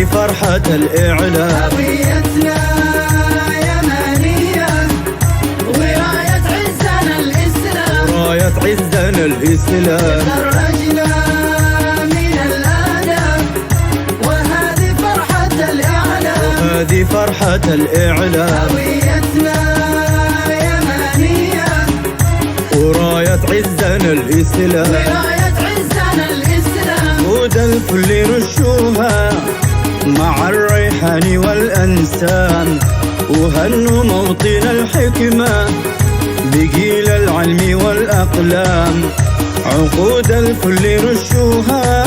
هذه فرحة الإعلام. هويتنا يمنية وراية عزنا الإسلام، راية عزنا الإسلام. تخرجنا من الآداب وهذه فرحة الإعلام. هذه فرحة الإعلام. هويتنا يمنية وراية عزنا الإسلام. وراية عزنا الإسلام. وده الكل يرشوها مع الريحان والأنسام، وهنوا موطن الحكمة بجيل العلم والأقلام. عقود الكل يرشوها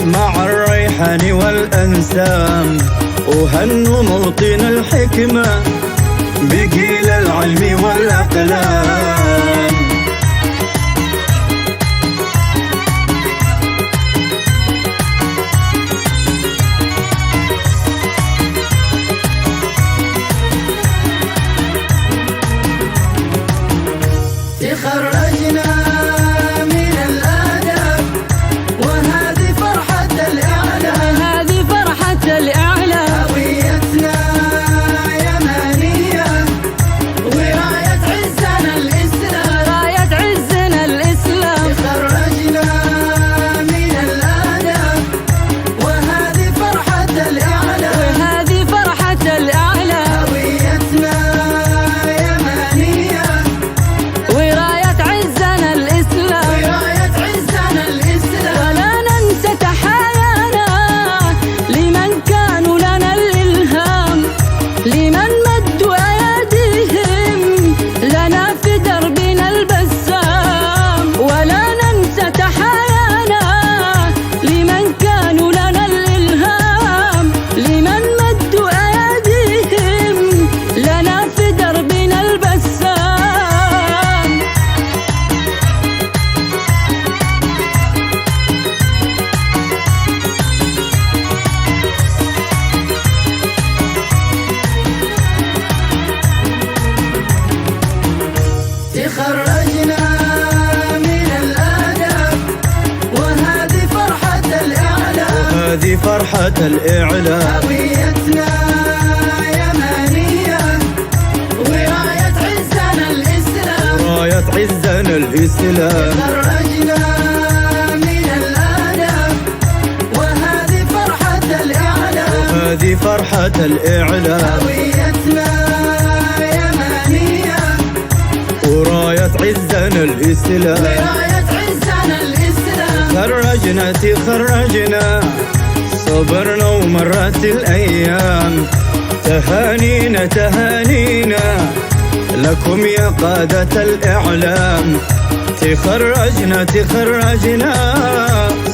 مع الريحان والأنسام، وهنوا موطن الحكمة بجيل العلم والأقلام. تخرجنا من الآداب وهذه فرحة الإعلام. هذه فرحة الإعلام. هويتنا يمنية وراية عزنا الإسلام. راية عزنا الإسلام. تخرجنا من الآداب وهذه فرحة الإعلام. وهذه فرحة الإعلام. هويتنا يمنية وراية عزنا الإسلام. وراية عزنا الإسلام. ولا ننسى تحايانا لمن كانوا لنا الإلهام، لمن مدوا أيديهم لنا في دربنا البسام. ولا ننسى تحايانا لمن كانوا لنا الإلهام، لمن مدوا أيديهم لنا في دربنا البسام. تخرجنا من الآداب وهذه فرحة الإعلام. هذه فرحة الإعلام. هويتنا يمنية وراية عزنا الإسلام. راية عزنا الإسلام. تخرجنا من الآداب وهذه فرحة الإعلام. هذه فرحة الإعلام. هويتنا يمنية وراية عزنا الإسلام. وراية عزنا الإسلام. تخرجنا تخرجنا صبرنا ومرت الأيام، تهانينا تهانينا لكم يا قادة الإعلام. تخرجنا تخرجنا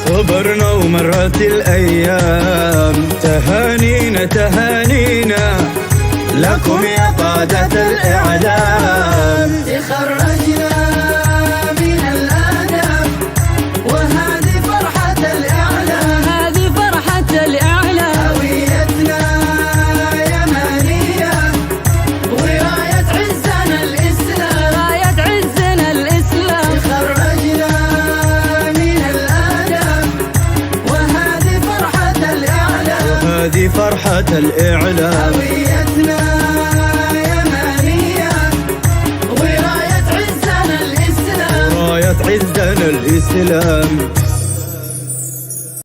صبرنا ومرت الأيام، تهانينا تهانينا لكم يا قادة الإعلام. تخرجنا من الآداب وهذه فرحة الإعلام. هذه فرحة الإعلام. هويتنا يمنية وراية عزنا الإسلام. راية عزنا الإسلام. تخرجنا من الآداب وهذه فرحة الإعلام. هذه فرحة الإعلام. هويتنا يمنية وراية عزنا الإسلام. راية عزنا الإسلام.